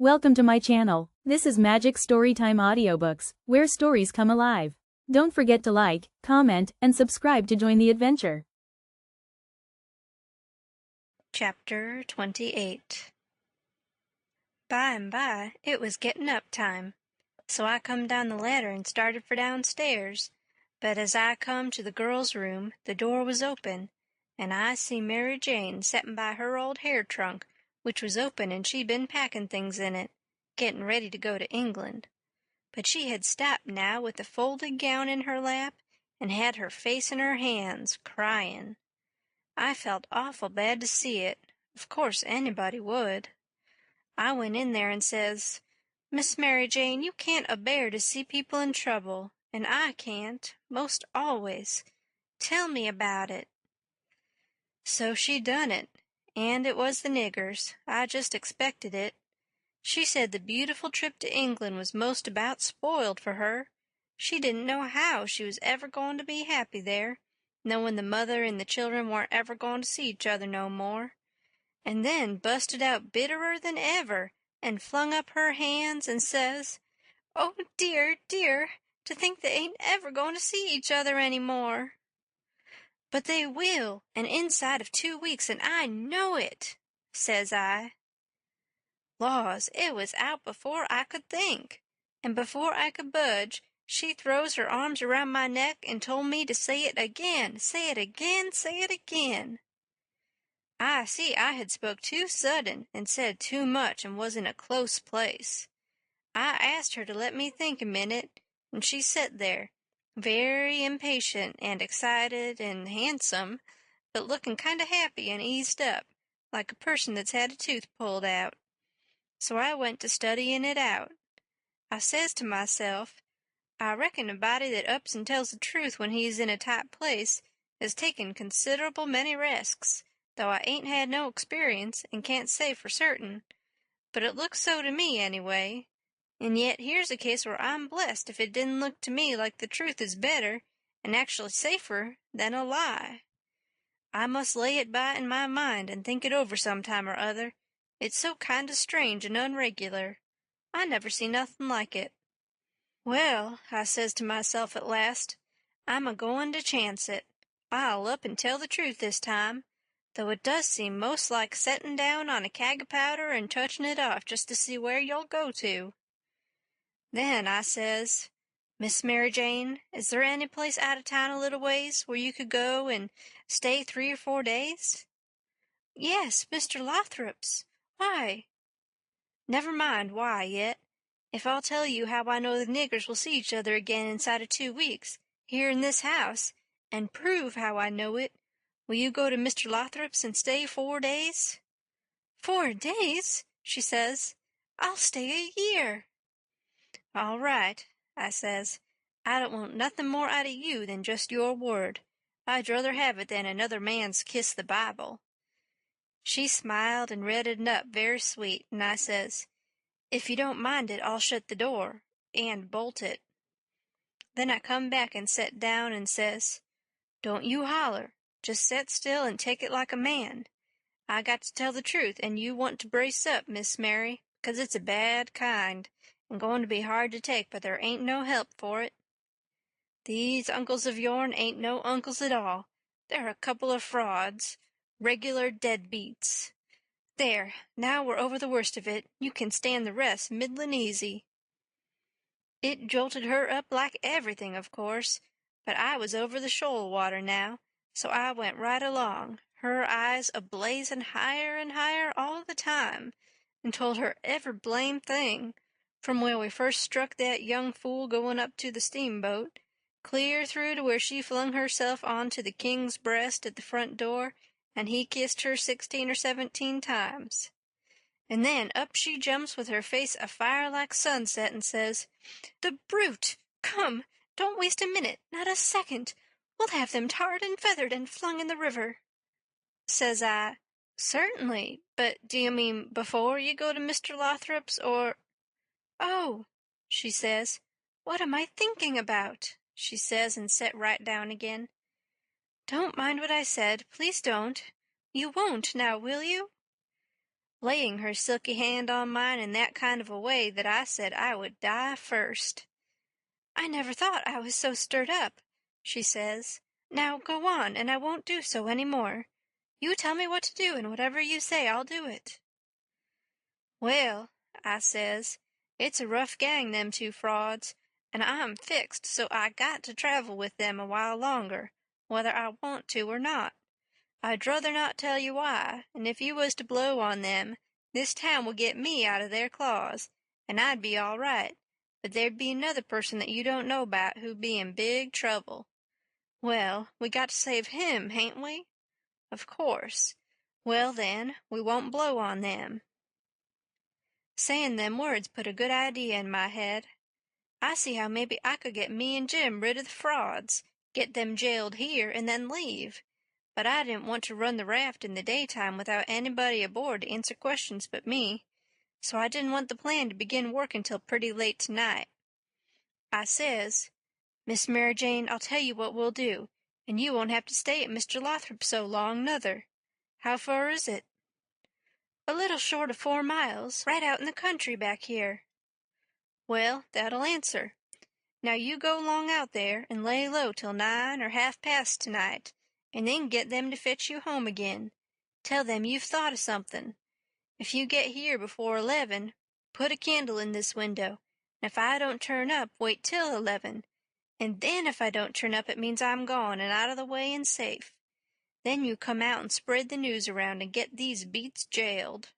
Welcome to my channel. This is Magic Storytime Audiobooks, where stories come alive. Don't forget to like, comment, and subscribe to join the adventure. Chapter 28. By and by, it was getting up time, so I come down the ladder and started for downstairs. But as I come to the girl's room, the door was open, and I see Mary Jane settin' by her old hair trunk, which was open and she'd been packing things in it, getting ready to go to England. But she had stopped now with the folded gown in her lap and had her face in her hands, crying. I felt awful bad to see it. Of course anybody would. I went in there and says, "Miss Mary Jane, you can't a-bear to see people in trouble, and I can't, most always. Tell me about it." So she done it, and it was the niggers. I just expected it. She said the beautiful trip to England was most about spoiled for her. She didn't know how she was ever going to be happy there, knowing the mother and the children weren't ever going to see each other no more. And then busted out bitterer than ever, and flung up her hands and says, "Oh, dear, dear, to think they ain't ever going to see each other any more." "But they will, and inside of 2 weeks, and I know it," says I. Laws, it was out before I could think, and before I could budge, she throws her arms around my neck and told me to say it again, say it again, say it again. I see I had spoke too sudden and said too much and was in a close place. I asked her to let me think a minute, and she set there, very impatient and excited and handsome, but looking kind of happy and eased up, like a person that's had a tooth pulled out. So I went to studying it out. I says to myself, I reckon a body that ups and tells the truth when he's in a tight place has taken considerable many risks, though I ain't had no experience and can't say for certain. But it looks so to me, anyway. And yet here's a case where I'm blessed if it didn't look to me like the truth is better, and actually safer, than a lie. I must lay it by in my mind and think it over some time or other. It's so kind of strange and unregular. I never see nothing like it. Well, I says to myself at last, I'm a-goin' to chance it. I'll up and tell the truth this time, though it does seem most like settin' down on a kag of powder and touchin' it off just to see where you'll go to. Then I says, "Miss Mary Jane, is there any place out of town a little ways where you could go and stay 3 or 4 days?" "Yes, Mr. Lothrop's. Why?" "Never mind why yet. If I'll tell you how I know the niggers will see each other again inside of 2 weeks, here in this house, and prove how I know it, will you go to Mr. Lothrop's and stay 4 days?" "4 days?" she says. "I'll stay a year." "All right," I says. "I don't want nothing more out of you than just your word. I'd druther have it than another man's kiss the Bible." She smiled and reddened up very sweet, and I says, "If you don't mind it, I'll shut the door, and bolt it." Then I come back and set down and says, "Don't you holler. Just set still and take it like a man. I got to tell the truth, and you want to brace up, Miss Mary, 'cause it's a bad kind, and going to be hard to take, but there ain't no help for it. These uncles of yourn ain't no uncles at all. They're a couple of frauds, regular deadbeats. There, now we're over the worst of it, you can stand the rest middlin' easy." It jolted her up like everything, of course, but I was over the shoal water now, so I went right along, her eyes a-blazin' higher and higher all the time, and told her every blame thing, from where we first struck that young fool going up to the steamboat, clear through to where she flung herself on to the king's breast at the front door, and he kissed her 16 or 17 times. And then up she jumps with her face afire like sunset and says, "The brute! Come, don't waste a minute, not a second. We'll have them tarred and feathered and flung in the river." Says I, "Certainly, but do you mean before you go to Mr. Lothrop's, or—" "Oh," she says, "what am I thinking about?" she says, and set right down again. "Don't mind what I said, please don't. You won't, now, will you?" laying her silky hand on mine in that kind of a way that I said I would die first. "I never thought I was so stirred up," she says. "Now go on, and I won't do so any more. You tell me what to do, and whatever you say I'll do it." "Well," I says, "it's a rough gang, them two frauds, and I'm fixed so I got to travel with them a while longer, whether I want to or not. I'd druther not tell you why, and if you was to blow on them, this town would get me out of their claws, and I'd be all right, but there'd be another person that you don't know about who'd be in big trouble. Well, we got to save him, hain't we? Of course. Well, then, we won't blow on them." Saying them words put a good idea in my head. I see how maybe I could get me and Jim rid of the frauds, get them jailed here, and then leave. But I didn't want to run the raft in the daytime without anybody aboard to answer questions but me, so I didn't want the plan to begin working till pretty late tonight. I says, "Miss Mary Jane, I'll tell you what we'll do, and you won't have to stay at Mr. Lothrop's so long, nuther. How far is it?" "A little short of 4 miles, right out in the country back here." "Well, that'll answer. Now you go 'long out there and lay low till 9 or half-past tonight, and then get them to fetch you home again. Tell them you've thought of something. If you get here before 11, put a candle in this window, and if I don't turn up, wait till 11, and then if I don't turn up it means I'm gone and out of the way and safe. Then you come out and spread the news around and get these beats jailed."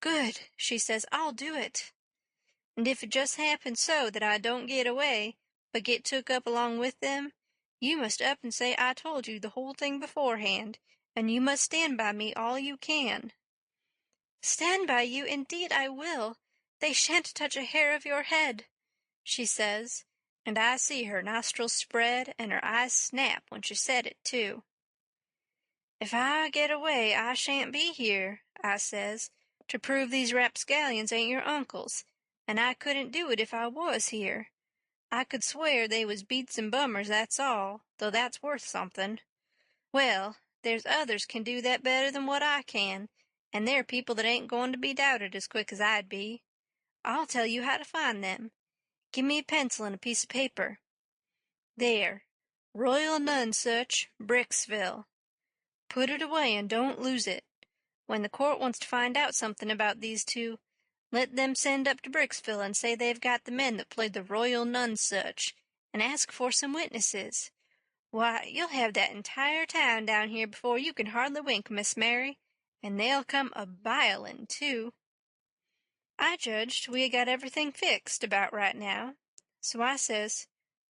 "Good," she says, "I'll do it. And if it just happens so that I don't get away, but get took up along with them, you must up and say I told you the whole thing beforehand, and you must stand by me all you can." "Stand by you, indeed I will. They shan't touch a hair of your head," she says, and I see her nostrils spread and her eyes snap when she said it, too. "If I get away I shan't be here," I says, "to prove these rapscallions ain't your uncles, and I couldn't do it if I was here. I could swear they was beats and bummers, that's all, though that's worth something. Well, there's others can do that better than what I can, and they're people that ain't going to be doubted as quick as I'd be. I'll tell you how to find them. Give me a pencil and a piece of paper. There, Royal Nonsuch, Bricksville. Put it away and don't lose it. When the court wants to find out something about these two, let them send up to Bricksville and say they've got the men that played the Royal Nonsuch, and ask for some witnesses. Why, you'll have that entire town down here before you can hardly wink, Miss Mary, and they'll come a-bilin', too." I judged we had got everything fixed about right now, so I says,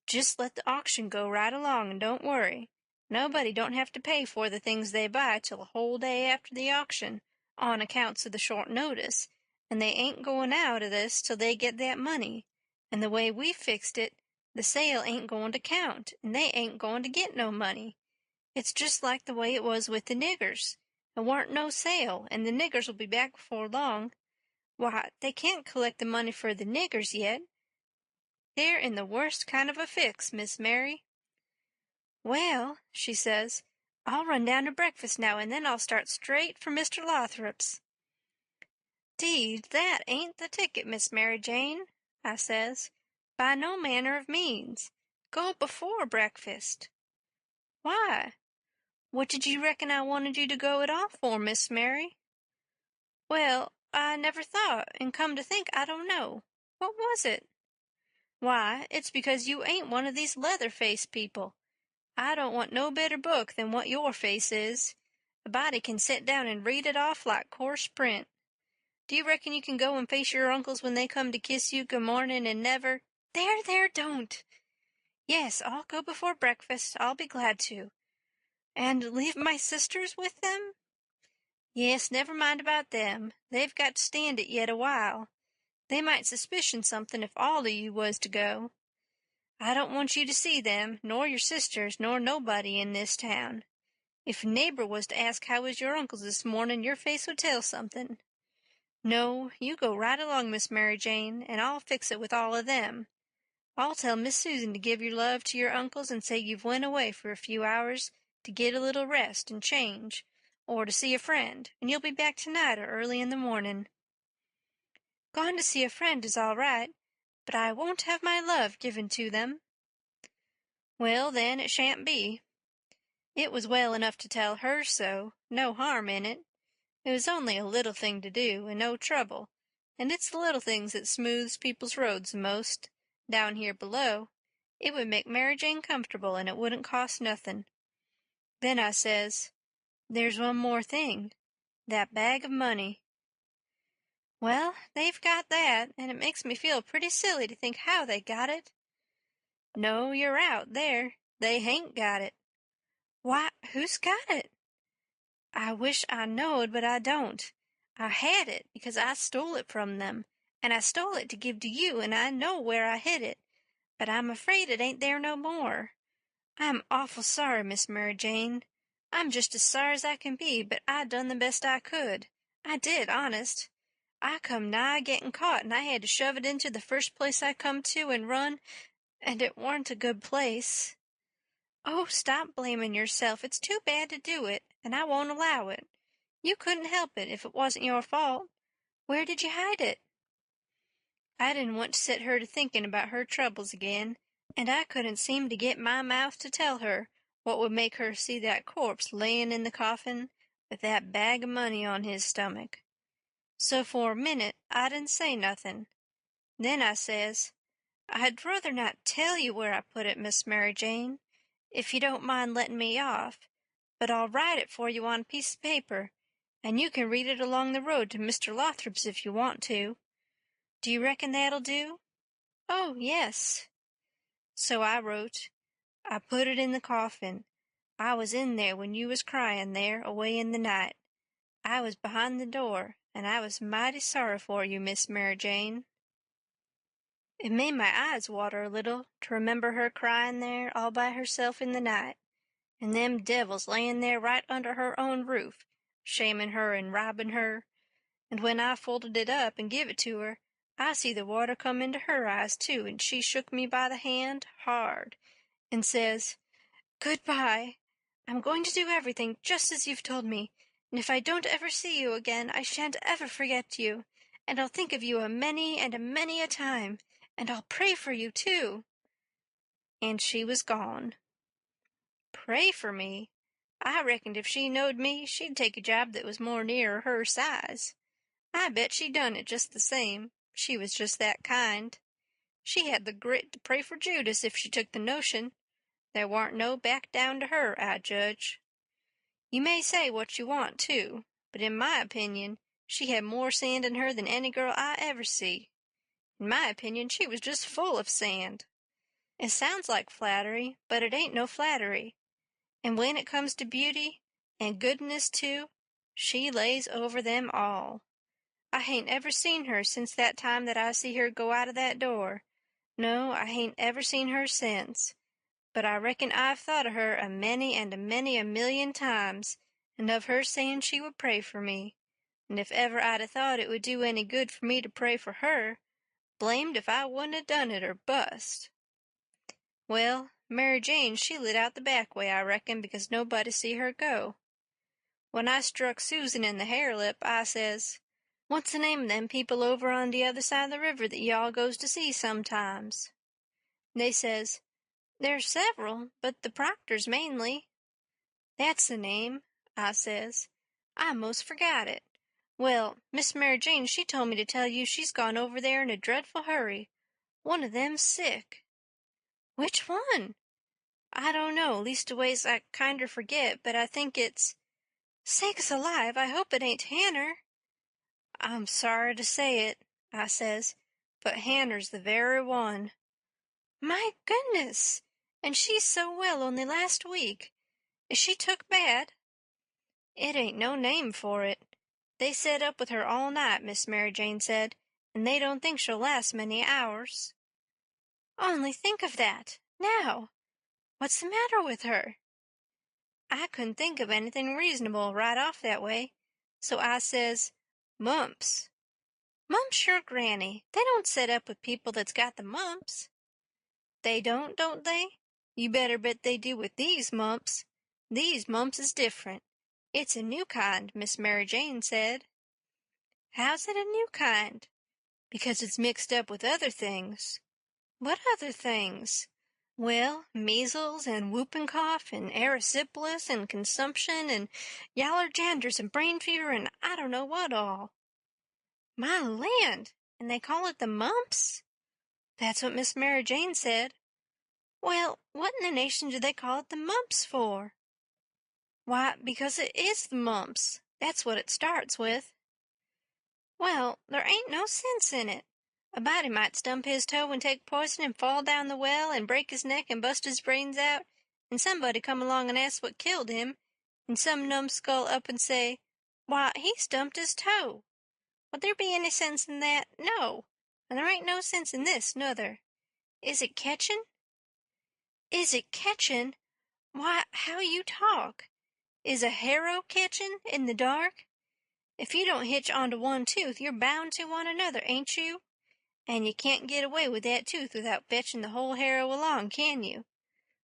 "Just let the auction go right along and don't worry. Nobody don't have to pay for the things they buy till a whole day after the auction, on accounts of the short notice, and they ain't going out of this till they get that money, and the way we fixed it, the sale ain't going to count, and they ain't going to get no money. It's just like the way it was with the niggers. There warn't no sale, and the niggers will be back before long. Why, they can't collect the money for the niggers yet. They're in the worst kind of a fix, Miss Mary." "Well," she says, "I'll run down to breakfast now, and then I'll start straight for Mr. Lothrop's." "'Deed, that ain't the ticket, Miss Mary Jane," I says. "By no manner of means. Go before breakfast." "Why? What did you reckon I wanted you to go at all for, Miss Mary?" "Well, I never thought, and come to think I don't know. What was it?" "Why, it's because you ain't one of these leather-faced people. I don't want no better book than what your face is. A body can sit down and read it off like coarse print. Do you reckon you can go and face your uncles when they come to kiss you good morning and never—" "There, don't." "Yes, I'll go before breakfast. I'll be glad to." "And leave my sisters with them?" "Yes, never mind about them. They've got to stand it yet a while. They might suspicion something if all of you was to go. I don't want you to see them, nor your sisters, nor nobody in this town. If a neighbor was to ask how was your uncles this morning, your face would tell something. No, you go right along, Miss Mary Jane, and I'll fix it with all of them. I'll tell Miss Susan to give your love to your uncles and say you've went away for a few hours to get a little rest and change, or to see a friend, and you'll be back tonight or early in the morning." "Gone to see a friend is all right, but I won't have my love given to them." "Well, then, it shan't be." It was well enough to tell her so, no harm in it. It was only a little thing to do, and no trouble, and it's the little things that smooths people's roads the most. Down here below, it would make Mary Jane comfortable, and it wouldn't cost nothing. Then I says, "There's one more thing, that bag of money." "Well, they've got that, and it makes me feel pretty silly to think how they got it." "No, you're out there. They hain't got it." "Why, who's got it?" "I wish I knowed, but I don't. I had it because I stole it from them, and I stole it to give to you, and I know where I hid it, but I'm afraid it ain't there no more. I'm awful sorry, Miss Mary Jane. I'm just as sorry as I can be, but I done the best I could. I did, honest. I come nigh getting caught, and I had to shove it into the first place I come to and run, and it warn't a good place." "Oh, stop blaming yourself. It's too bad to do it, and I won't allow it. You couldn't help it if it wasn't your fault. Where did you hide it?" I didn't want to set her to thinking about her troubles again, and I couldn't seem to get my mouth to tell her what would make her see that corpse layin' in the coffin with that bag of money on his stomach. So for a minute I didn't say nothing. Then I says, "I'd ruther not tell you where I put it, Miss Mary Jane, if you don't mind letting me off, but I'll write it for you on a piece of paper, and you can read it along the road to Mr. Lothrop's if you want to. Do you reckon that'll do?" "Oh, yes." So I wrote. I put it in the coffin. I was in there when you was crying there away in the night. I was behind the door, and I was mighty sorry for you, Miss Mary Jane. It made my eyes water a little to remember her crying there all by herself in the night, and them devils layin' there right under her own roof, shaming her and robbing her, and when I folded it up and give it to her, I see the water come into her eyes too, and she shook me by the hand hard, and says, "Good-bye. I'm going to do everything just as you've told me, and if I don't ever see you again, I shan't ever forget you, and I'll think of you a many and a many a time, and I'll pray for you, too." And she was gone. Pray for me? I reckoned if she knowed me, she'd take a job that was more nearer her size. I bet she done it just the same. She was just that kind. She had the grit to pray for Judas if she took the notion. There warn't no back down to her, I judge. You may say what you want to, but in my opinion, she had more sand in her than any girl I ever see. In my opinion, she was just full of sand. It sounds like flattery, but it ain't no flattery. And when it comes to beauty, and goodness too, she lays over them all. I hain't ever seen her since that time that I see her go out of that door. No, I hain't ever seen her since. But I reckon I've thought of her a many and a many a million times, and of her saying she would pray for me. And if ever I'd a thought it would do any good for me to pray for her, blamed if I wouldn't have done it or bust. Well, Mary Jane, she lit out the back way, I reckon, because nobody see her go. When I struck Susan in the hare-lip, I says, "What's the name of them people over on the other side of the river that you all goes to see sometimes?" They says, "There's several, but the Proctors mainly." "That's the name," I says. "I most forgot it. Well, Miss Mary Jane, she told me to tell you she's gone over there in a dreadful hurry. One of them's sick." "Which one?" "I don't know, leastways I kinder forget, but I think it's— Sakes alive, I hope it ain't Hanner." "I'm sorry to say it," I says, "but Hanner's the very one." "My goodness! And she's so well only last week. Is she took bad?" "It ain't no name for it. They set up with her all night, Miss Mary Jane said, and they don't think she'll last many hours." "Only think of that! Now! What's the matter with her?" I couldn't think of anything reasonable right off that way, so I says, "Mumps." "Mumps your granny! They don't set up with people that's got the mumps." "They don't they? You better bet they do with these mumps. These mumps is different. It's a new kind, Miss Mary Jane said. How's it a new kind? Because it's mixed up with other things. What other things? Well, measles and whooping cough and erysipelas and consumption and yaller janders and brain fever and I don't know what all. My land! And they call it the mumps? That's what Miss Mary Jane said. Well, what in the nation do they call it the mumps for? Why, because it is the mumps. That's what it starts with. Well, there ain't no sense in it. A body might stump his toe and take poison and fall down the well and break his neck and bust his brains out, and somebody come along and ask what killed him, and some numbskull up and say, why, he stumped his toe. Would there be any sense in that? No. And there ain't no sense in this, nuther. Is it catchin'? Is it catchin'? Why, how you talk. Is a harrow catchin' in the dark? If you don't hitch onto one tooth, you're bound to on another, ain't you? And you can't get away with that tooth without fetching the whole harrow along, can you?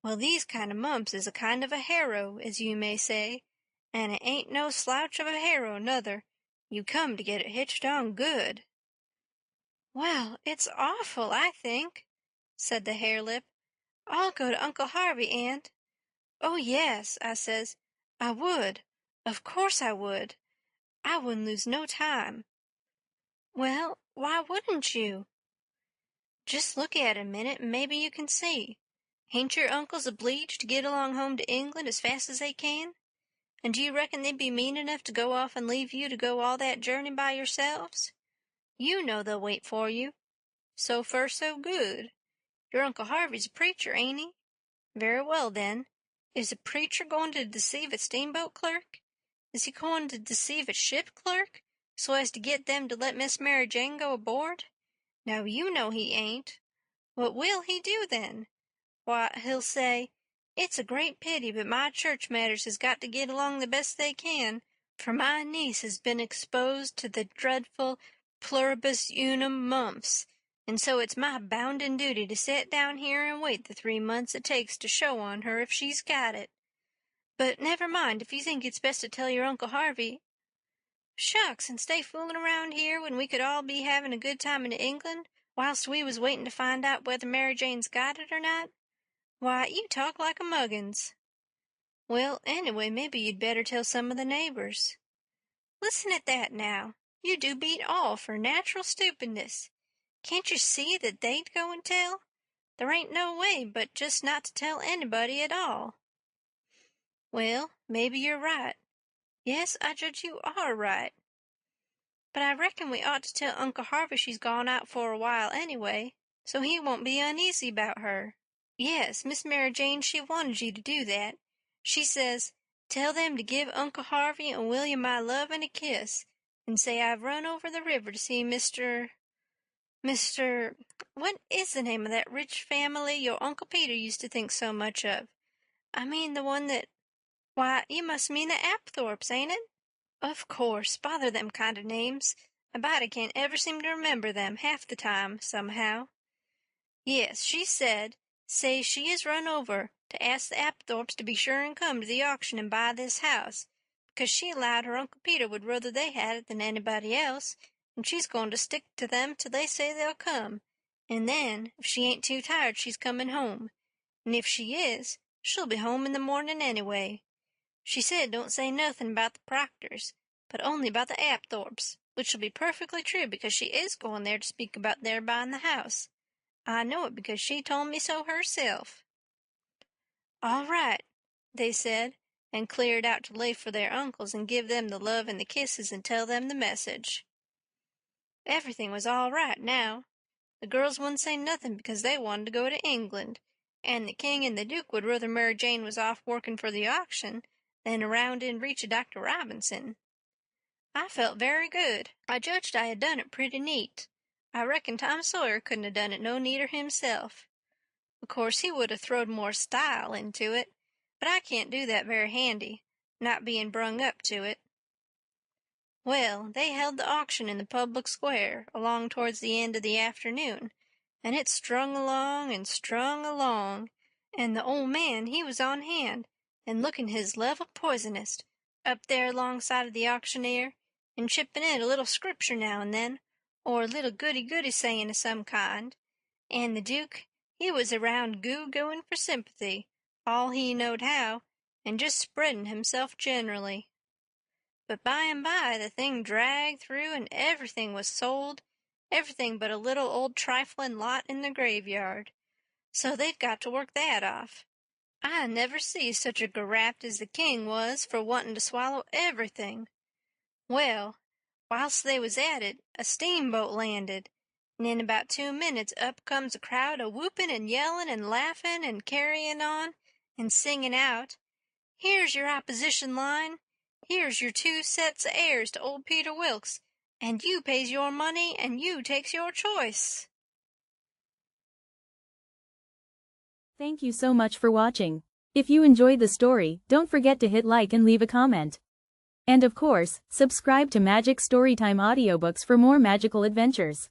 Well, these kind of mumps is a kind of a harrow, as you may say, and it ain't no slouch of a harrow, nuther. You come to get it hitched on good. Well, it's awful, I think, said the harelip. I'll go to Uncle Harvey, Aunt. Oh, yes, I says. I would. Of course I would. I wouldn't lose no time. Well, why wouldn't you? Just look at it a minute, and maybe you can see. Hain't your uncles obleeged to get along home to England as fast as they can? And do you reckon they'd be mean enough to go off and leave you to go all that journey by yourselves? You know they'll wait for you. So fur, so good. Your Uncle Harvey's a preacher, ain't he? Very well, then. Is a preacher going to deceive a steamboat clerk? Is he going to deceive a ship clerk, so as to get them to let Miss Mary Jane go aboard? Now you know he ain't. What will he do, then? Why, he'll say, it's a great pity, but my church matters has got to get along the best they can, for my niece has been exposed to the dreadful pluribus unum mumps, and so it's my bounden duty to set down here and wait the 3 months it takes to show on her if she's got it. But never mind, if you think it's best to tell your Uncle Harvey. Shucks, and stay fooling around here when we could all be having a good time in England, whilst we was waiting to find out whether Mary Jane's got it or not? Why, you talk like a muggins. Well, anyway, maybe you'd better tell some of the neighbors. Listen at that now. You do beat all for natural stupidness. Can't you see that they'd go and tell? There ain't no way but just not to tell anybody at all. Well, maybe you're right. Yes, I judge you are right. But I reckon we ought to tell Uncle Harvey she's gone out for a while anyway, so he won't be uneasy about her. Yes, Miss Mary Jane, she wanted you to do that. She says, tell them to give Uncle Harvey and William my love and a kiss, and say I've run over the river to see Mr. What is the name of that rich family your Uncle Peter used to think so much of? I mean the one that... Why, you must mean the Apthorps, ain't it? Of course, bother them kind of names. A body can't ever seem to remember them half the time, somehow. Yes, she said, say she has run over to ask the Apthorps to be sure and come to the auction and buy this house, because she allowed her Uncle Peter would rather they had it than anybody else, and she's going to stick to them till they say they'll come, and then, if she ain't too tired, she's coming home, and if she is, she'll be home in the morning anyway. She said don't say nothing about the Proctors, but only about the Apthorps, which'll be perfectly true because she is going there to speak about their buying the house. I know it because she told me so herself. All right, they said, and cleared out to lay for their uncles and give them the love and the kisses and tell them the message. Everything was all right now. The girls wouldn't say nothing because they wanted to go to England, and the king and the duke would rather Mary Jane was off working for the auction than around in reach of Dr. Robinson. I felt very good. I judged I had done it pretty neat. I reckon Tom Sawyer couldn't have done it no neater himself. Of course, he would have throwed more style into it, but I can't do that very handy, not being brung up to it. Well, they held the auction in the public square along towards the end of the afternoon, and it strung along, and the old man, he was on hand, and looking his level poisonest, up there alongside of the auctioneer, and chipping in a little scripture now and then, or a little goody-goody saying of some kind. And the Duke, he was around goo-going for sympathy, all he knowed how, and just spreading himself generally. But by and by the thing dragged through and everything was sold, everything but a little old trifling lot in the graveyard. So they've got to work that off. I never see such a graft as the king was for wanting to swallow everything. Well, whilst they was at it, a steamboat landed, and in about 2 minutes up comes a crowd a whooping and yelling and laughing and carrying on and singing out, "Here's your opposition line. Here's your 2 sets of heirs to old Peter Wilkes, and you pays your money and you takes your choice." Thank you so much for watching. If you enjoyed the story, don't forget to hit like and leave a comment. And of course, subscribe to Magic Storytime Audiobooks for more magical adventures.